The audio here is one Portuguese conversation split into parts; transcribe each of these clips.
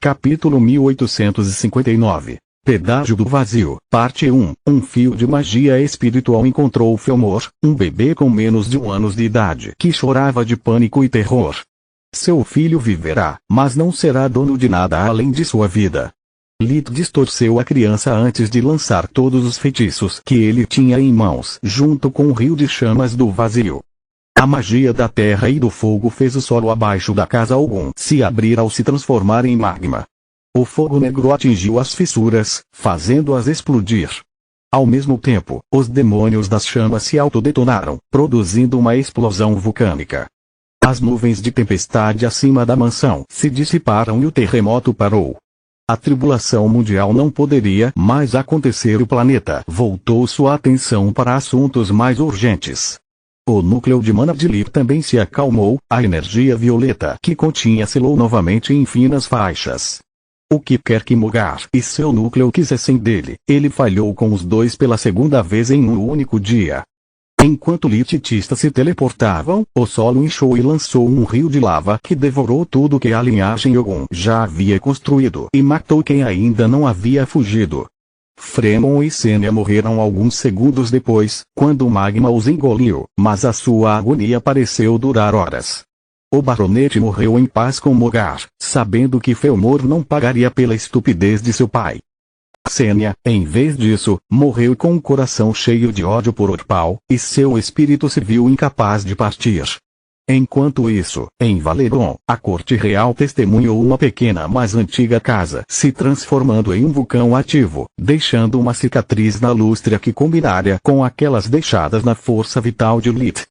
Capítulo 1859. Pedágio do Vazio, Parte 1. Um fio de magia espiritual encontrou Felmor, um bebê com menos de 1 ano de idade, que chorava de pânico e terror. Seu filho viverá, mas não será dono de nada além de sua vida. Lit distorceu a criança antes de lançar todos os feitiços que ele tinha em mãos, junto com o rio de chamas do vazio. A magia da terra e do fogo fez o solo abaixo da casa algum se abrir ao se transformar em magma. O fogo negro atingiu as fissuras, fazendo-as explodir. Ao mesmo tempo, os demônios das chamas se autodetonaram, produzindo uma explosão vulcânica. As nuvens de tempestade acima da mansão se dissiparam e o terremoto parou. A tribulação mundial não poderia mais acontecer e o planeta voltou sua atenção para assuntos mais urgentes. O núcleo de mana de Lit também se acalmou, a energia violeta que continha selou novamente em finas faixas. O que quer que Mogar e seu núcleo quisessem dele, ele falhou com os dois pela segunda vez em um único dia. Enquanto Lit e Tista se teleportavam, o solo inchou e lançou um rio de lava que devorou tudo que a linhagem Yogun já havia construído e matou quem ainda não havia fugido. Fremon e Senia morreram alguns segundos depois, quando o magma os engoliu, mas a sua agonia pareceu durar horas. O baronete morreu em paz com Mogar, sabendo que Felmor não pagaria pela estupidez de seu pai. Senia, em vez disso, morreu com o coração cheio de ódio por Orpal, e seu espírito se viu incapaz de partir. Enquanto isso, em Valeron, a corte real testemunhou uma pequena mas antiga casa se transformando em um vulcão ativo, deixando uma cicatriz na lústria que combinara com aquelas deixadas na força vital de Lit.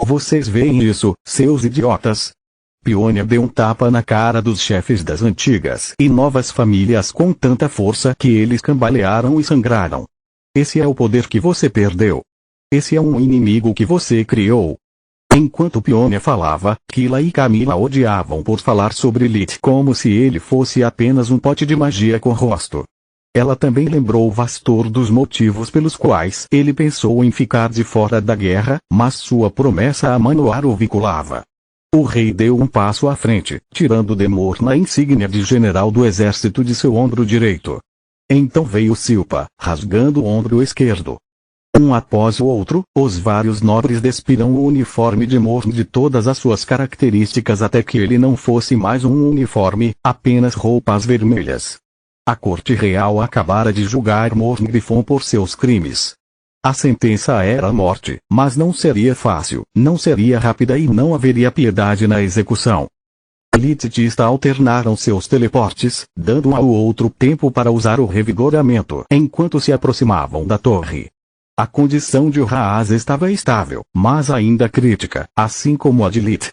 Vocês veem isso, seus idiotas? Pionia deu um tapa na cara dos chefes das antigas e novas famílias com tanta força que eles cambalearam e sangraram. Esse é o poder que você perdeu. Esse é um inimigo que você criou. Enquanto Pionia falava, Kila e Camila odiavam por falar sobre Lit como se ele fosse apenas um pote de magia com rosto. Ela também lembrou Vastor dos motivos pelos quais ele pensou em ficar de fora da guerra, mas sua promessa a Manoar o vinculava. O rei deu um passo à frente, tirando Demor na insígnia de general do exército de seu ombro direito. Então veio Silpa, rasgando o ombro esquerdo. Um após o outro, os vários nobres despiram o uniforme de Morn de todas as suas características até que ele não fosse mais um uniforme, apenas roupas vermelhas. A corte real acabara de julgar Morn Griffon por seus crimes. A sentença era a morte, mas não seria fácil, não seria rápida e não haveria piedade na execução. Lit e Tista alternaram seus teleportes, dando um ao outro tempo para usar o revigoramento enquanto se aproximavam da torre. A condição de Raaz estava estável, mas ainda crítica, assim como a de Lit.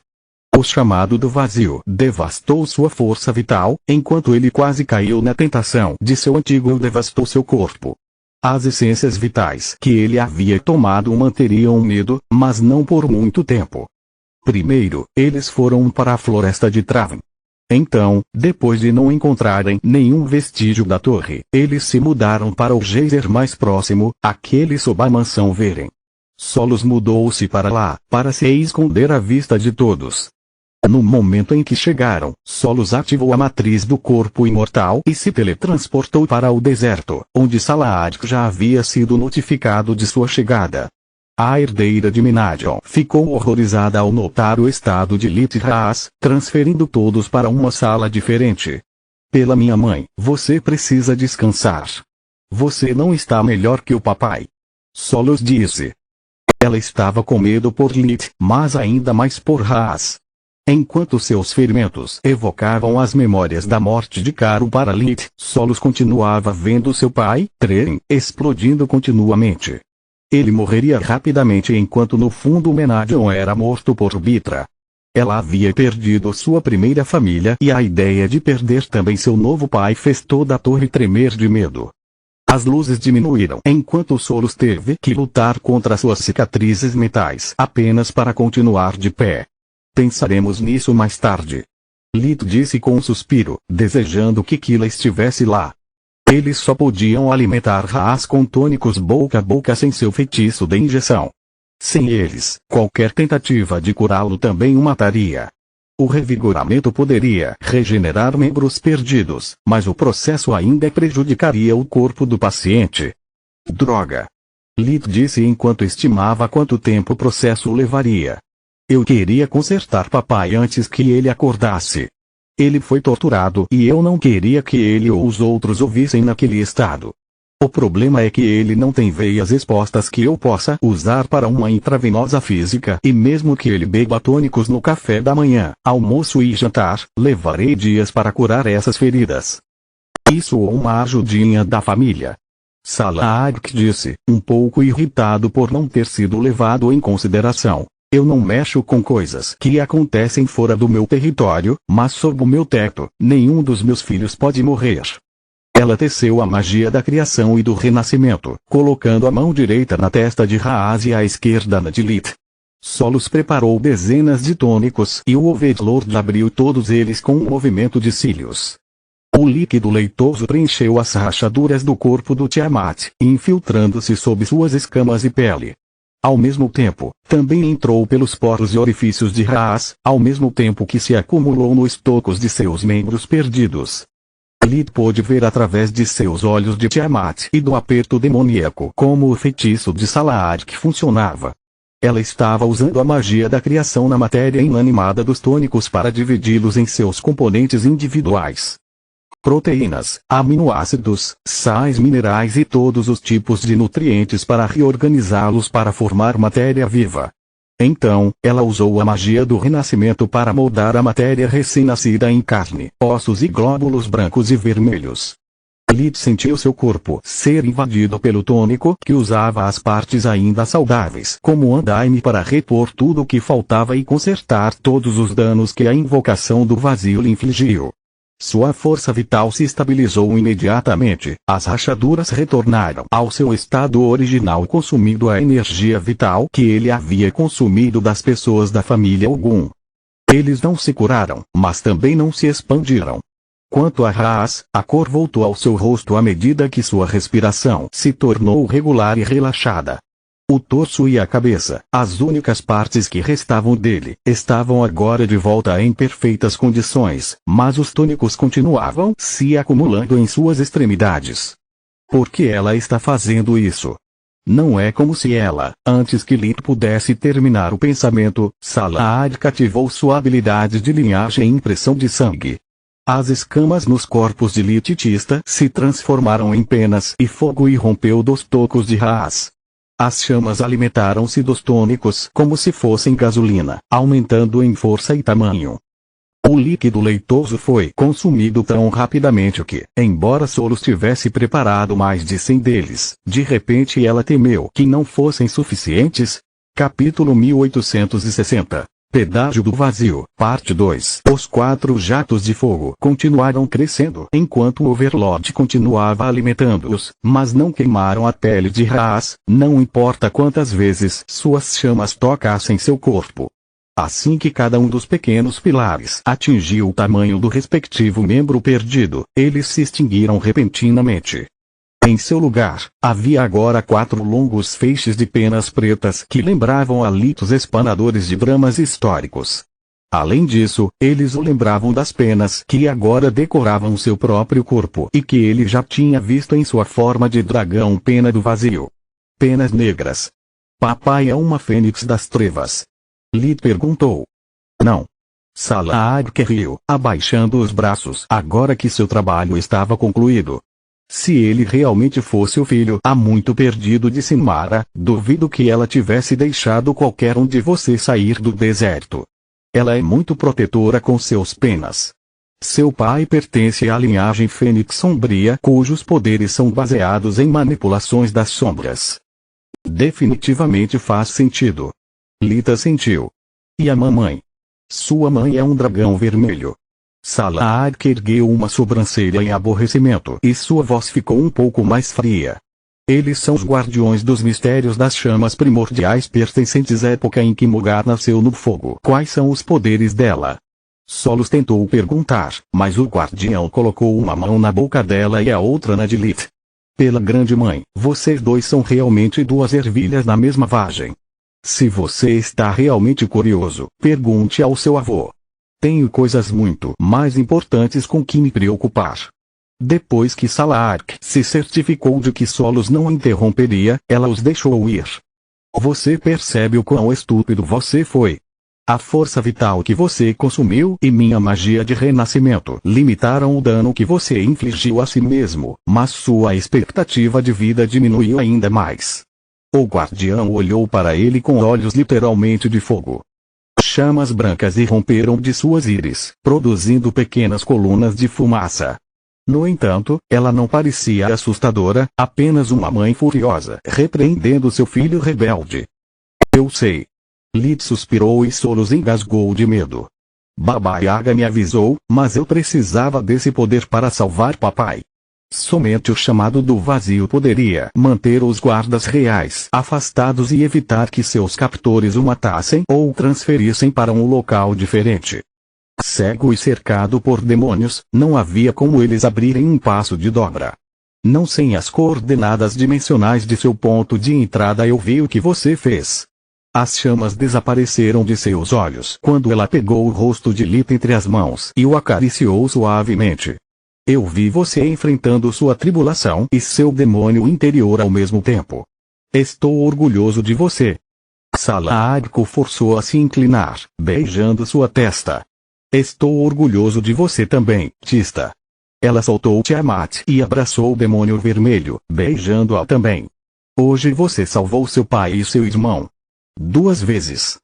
O chamado do vazio devastou sua força vital, enquanto ele quase caiu na tentação de seu antigo eu devastou seu corpo. As essências vitais que ele havia tomado o manteriam unido, mas não por muito tempo. Primeiro, eles foram para a floresta de Traven. Então, depois de não encontrarem nenhum vestígio da torre, eles se mudaram para o geyser mais próximo, aquele sob a mansão Veren. Solos mudou-se para lá, para se esconder à vista de todos. No momento em que chegaram, Solos ativou a matriz do corpo imortal e se teletransportou para o deserto, onde Salaad já havia sido notificado de sua chegada. A herdeira de Minadion ficou horrorizada ao notar o estado de Lit e Raaz, transferindo todos para uma sala diferente. Pela minha mãe, você precisa descansar. Você não está melhor que o papai. Solos disse. Ela estava com medo por Lit, mas ainda mais por Raaz. Enquanto seus ferimentos evocavam as memórias da morte de Caro para Lit, Solos continuava vendo seu pai, Tren, explodindo continuamente. Ele morreria rapidamente enquanto no fundo Menadion era morto por Bitra. Ela havia perdido sua primeira família e a ideia de perder também seu novo pai fez toda a torre tremer de medo. As luzes diminuíram enquanto Solos teve que lutar contra suas cicatrizes mentais apenas para continuar de pé. Pensaremos nisso mais tarde. Lit disse com um suspiro, desejando que Kila estivesse lá. Eles só podiam alimentar Raaz com tônicos boca a boca sem seu feitiço de injeção. Sem eles, qualquer tentativa de curá-lo também o mataria. O revigoramento poderia regenerar membros perdidos, mas o processo ainda prejudicaria o corpo do paciente. Droga! Lit disse enquanto estimava quanto tempo o processo levaria. Eu queria consertar papai antes que ele acordasse. Ele foi torturado e eu não queria que ele ou os outros o vissem naquele estado. O problema é que ele não tem veias expostas que eu possa usar para uma intravenosa física e mesmo que ele beba tônicos no café da manhã, almoço e jantar, levarei dias para curar essas feridas. Isso ou uma ajudinha da família. Salaak disse, um pouco irritado por não ter sido levado em consideração. Eu não mexo com coisas que acontecem fora do meu território, mas sob o meu teto, nenhum dos meus filhos pode morrer. Ela teceu a magia da criação e do renascimento, colocando a mão direita na testa de Raaz e a esquerda na de Lit. Solos preparou dezenas de tônicos e o Overlord abriu todos eles com um movimento de cílios. O líquido leitoso preencheu as rachaduras do corpo do Tiamat, infiltrando-se sob suas escamas e pele. Ao mesmo tempo, também entrou pelos poros e orifícios de Raaz, ao mesmo tempo que se acumulou nos tocos de seus membros perdidos. Lit pôde ver através de seus olhos de Tiamat e do aperto demoníaco como o feitiço de Salaak funcionava. Ela estava usando a magia da criação na matéria inanimada dos tônicos para dividi-los em seus componentes individuais. Proteínas, aminoácidos, sais minerais e todos os tipos de nutrientes para reorganizá-los para formar matéria viva. Então, ela usou a magia do renascimento para moldar a matéria recém-nascida em carne, ossos e glóbulos brancos e vermelhos. Lit sentiu seu corpo ser invadido pelo tônico que usava as partes ainda saudáveis como andaime para repor tudo o que faltava e consertar todos os danos que a invocação do vazio lhe infligiu. Sua força vital se estabilizou imediatamente, as rachaduras retornaram ao seu estado original consumindo a energia vital que ele havia consumido das pessoas da família Ogum. Eles não se curaram, mas também não se expandiram. Quanto a Raaz, a cor voltou ao seu rosto à medida que sua respiração se tornou regular e relaxada. O torso e a cabeça, as únicas partes que restavam dele, estavam agora de volta em perfeitas condições, mas os tônicos continuavam se acumulando em suas extremidades. Por que ela está fazendo isso? Não é como se ela, antes que Lit pudesse terminar o pensamento, Salaak ativou sua habilidade de linhagem e impressão de sangue. As escamas nos corpos de Lititista se transformaram em penas e fogo irrompeu dos tocos de Raaz. As chamas alimentaram-se dos tônicos como se fossem gasolina, aumentando em força e tamanho. O líquido leitoso foi consumido tão rapidamente que, embora Solos tivesse preparado mais de 100 deles, de repente ela temeu que não fossem suficientes. Capítulo 1860. Pedágio do Vazio, Parte 2. Os 4 jatos de fogo continuaram crescendo enquanto o Overlord continuava alimentando-os, mas não queimaram a pele de Raaz, não importa quantas vezes suas chamas tocassem seu corpo. Assim que cada um dos pequenos pilares atingiu o tamanho do respectivo membro perdido, eles se extinguiram repentinamente. Em seu lugar, havia agora 4 longos feixes de penas pretas que lembravam halitos espanadores de dramas históricos. Além disso, eles o lembravam das penas que agora decoravam seu próprio corpo e que ele já tinha visto em sua forma de dragão pena do vazio. Penas negras. Papai é uma fênix das trevas? Lit perguntou. Não. Salaak riu, abaixando os braços agora que seu trabalho estava concluído. Se ele realmente fosse o filho há muito perdido de Sinmara, duvido que ela tivesse deixado qualquer um de vocês sair do deserto. Ela é muito protetora com seus penas. Seu pai pertence à linhagem Fênix Sombria cujos poderes são baseados em manipulações das sombras. Definitivamente faz sentido. Lita sentiu. E a mamãe? Sua mãe é um dragão vermelho. Salaak ergueu uma sobrancelha em aborrecimento e sua voz ficou um pouco mais fria. Eles são os guardiões dos mistérios das chamas primordiais pertencentes à época em que Mugar nasceu no fogo. Quais são os poderes dela? Solos tentou perguntar, mas o guardião colocou uma mão na boca dela e a outra na de Lit. Pela grande mãe, vocês dois são realmente 2 ervilhas na mesma vagem. Se você está realmente curioso, pergunte ao seu avô. Tenho coisas muito mais importantes com que me preocupar. Depois que Salaark se certificou de que Solos não a interromperia, ela os deixou ir. Você percebe o quão estúpido você foi. A força vital que você consumiu e minha magia de renascimento limitaram o dano que você infligiu a si mesmo, mas sua expectativa de vida diminuiu ainda mais. O guardião olhou para ele com olhos literalmente de fogo. Chamas brancas irromperam de suas íris, produzindo pequenas colunas de fumaça. No entanto, ela não parecia assustadora, apenas uma mãe furiosa repreendendo seu filho rebelde. Eu sei. Lid suspirou e Solos engasgou de medo. Baba Yaga me avisou, mas eu precisava desse poder para salvar papai. Somente o chamado do vazio poderia manter os guardas reais afastados e evitar que seus captores o matassem ou o transferissem para um local diferente. Cego e cercado por demônios, não havia como eles abrirem um passo de dobra. Não sem as coordenadas dimensionais de seu ponto de entrada eu vi o que você fez. As chamas desapareceram de seus olhos quando ela pegou o rosto de Lita entre as mãos e o acariciou suavemente. Eu vi você enfrentando sua tribulação e seu demônio interior ao mesmo tempo. Estou orgulhoso de você. Salaark o forçou a se inclinar, beijando sua testa. Estou orgulhoso de você também, Tista. Ela soltou Tiamat e abraçou o demônio vermelho, beijando-a também. Hoje você salvou seu pai e seu irmão. 2 vezes.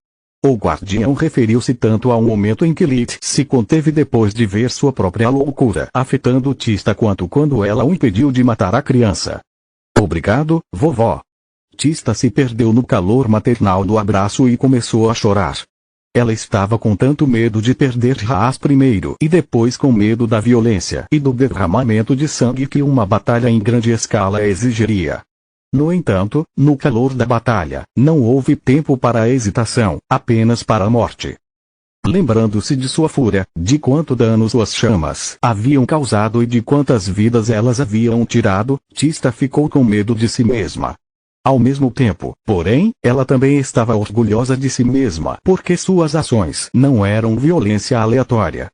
O guardião referiu-se tanto ao momento em que Lid se conteve depois de ver sua própria loucura afetando Tista quanto quando ela o impediu de matar a criança. Obrigado, vovó. Tista se perdeu no calor maternal do abraço e começou a chorar. Ela estava com tanto medo de perder Raas primeiro e depois com medo da violência e do derramamento de sangue que uma batalha em grande escala exigiria. No entanto, no calor da batalha, não houve tempo para a hesitação, apenas para a morte. Lembrando-se de sua fúria, de quanto dano suas chamas haviam causado e de quantas vidas elas haviam tirado, Tista ficou com medo de si mesma. Ao mesmo tempo, porém, ela também estava orgulhosa de si mesma porque suas ações não eram violência aleatória.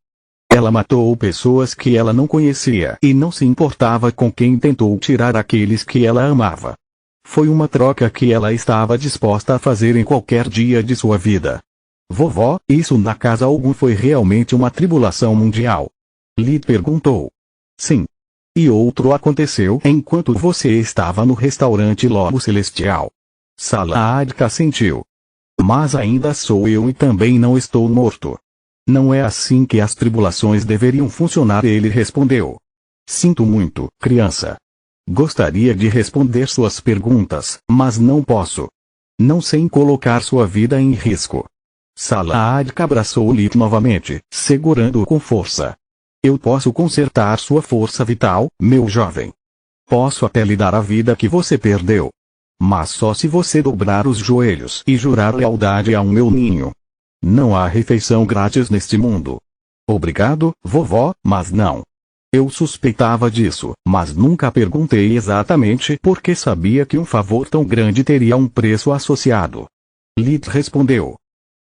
Ela matou pessoas que ela não conhecia e não se importava com quem tentou tirar aqueles que ela amava. Foi uma troca que ela estava disposta a fazer em qualquer dia de sua vida. Vovó, isso na casa algum foi realmente uma tribulação mundial? Lid perguntou. Sim. E outro aconteceu enquanto você estava no restaurante Lobo Celestial. Salaark assentiu. Mas ainda sou eu e também não estou morto. Não é assim que as tribulações deveriam funcionar, ele respondeu. Sinto muito, criança. Gostaria de responder suas perguntas, mas não posso. Não sei colocar sua vida em risco. Salaark abraçou Lid novamente, segurando-o com força. Eu posso consertar sua força vital, meu jovem. Posso até lhe dar a vida que você perdeu. Mas só se você dobrar os joelhos e jurar lealdade a um meu ninho. Não há refeição grátis neste mundo. Obrigado, vovó, mas não. Eu suspeitava disso, mas nunca perguntei exatamente porque sabia que um favor tão grande teria um preço associado. Lid respondeu.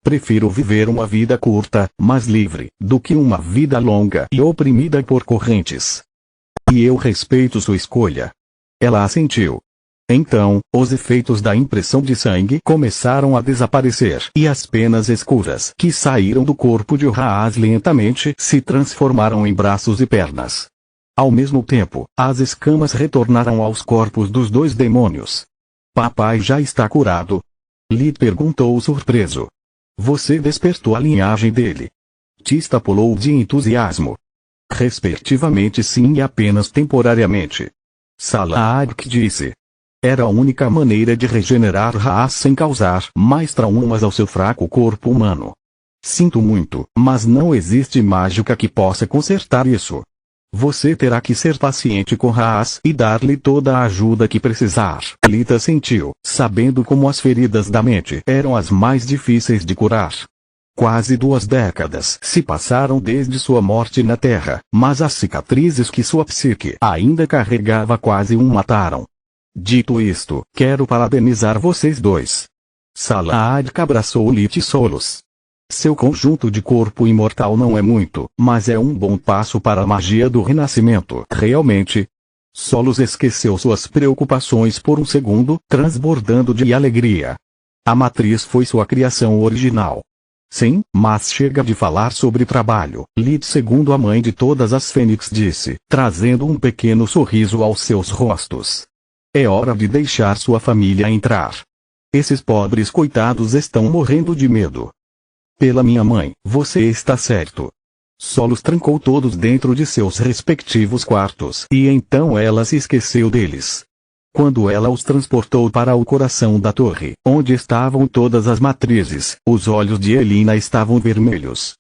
Prefiro viver uma vida curta, mas livre, do que uma vida longa e oprimida por correntes. E eu respeito sua escolha. Ela assentiu. Então, os efeitos da impressão de sangue começaram a desaparecer e as penas escuras que saíram do corpo de Raas lentamente se transformaram em braços e pernas. Ao mesmo tempo, as escamas retornaram aos corpos dos 2 demônios. Papai já está curado? Lid perguntou surpreso. Você despertou a linhagem dele. Tista pulou de entusiasmo. Respectivamente sim e apenas temporariamente. Salaark disse. Era a única maneira de regenerar Raas sem causar mais traumas ao seu fraco corpo humano. Sinto muito, mas não existe mágica que possa consertar isso. Você terá que ser paciente com Raas e dar-lhe toda a ajuda que precisar. Lita sentiu, sabendo como as feridas da mente eram as mais difíceis de curar. Quase 2 décadas se passaram desde sua morte na Terra, mas as cicatrizes que sua psique ainda carregava quase o mataram. Dito isto, quero parabenizar vocês 2. Salaark abraçou Lid e Solos. Seu conjunto de corpo imortal não é muito, mas é um bom passo para a magia do renascimento. Realmente, Solos esqueceu suas preocupações por um segundo, transbordando de alegria. A matriz foi sua criação original. Sim, mas chega de falar sobre trabalho, Lid, segundo a mãe de todas as fênix disse, trazendo um pequeno sorriso aos seus rostos. É hora de deixar sua família entrar. Esses pobres coitados estão morrendo de medo. Pela minha mãe, você está certo. Solos trancou todos dentro de seus respectivos quartos e então ela se esqueceu deles. Quando ela os transportou para o coração da torre, onde estavam todas as matrizes, os olhos de Elina estavam vermelhos.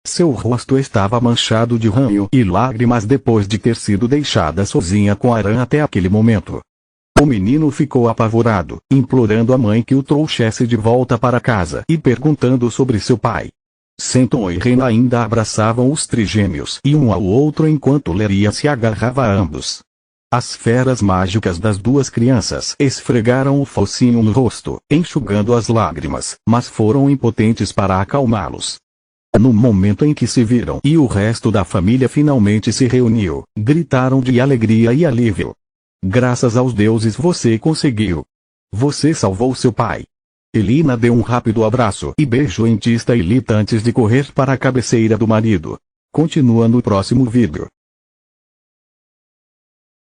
Seu rosto estava manchado de ranho e lágrimas depois de ter sido deixada sozinha com Aran até aquele momento. O menino ficou apavorado, implorando a mãe que o trouxesse de volta para casa e perguntando sobre seu pai. Senton e Ren ainda abraçavam os trigêmeos e um ao outro enquanto Leria se agarrava a ambos. As feras mágicas das duas crianças esfregaram o focinho no rosto, enxugando as lágrimas, mas foram impotentes para acalmá-los. No momento em que se viram e o resto da família finalmente se reuniu, gritaram de alegria e alívio. Graças aos deuses você conseguiu. Você salvou seu pai. Elina deu um rápido abraço e beijou em Tista e Lita antes de correr para a cabeceira do marido. Continua no próximo vídeo.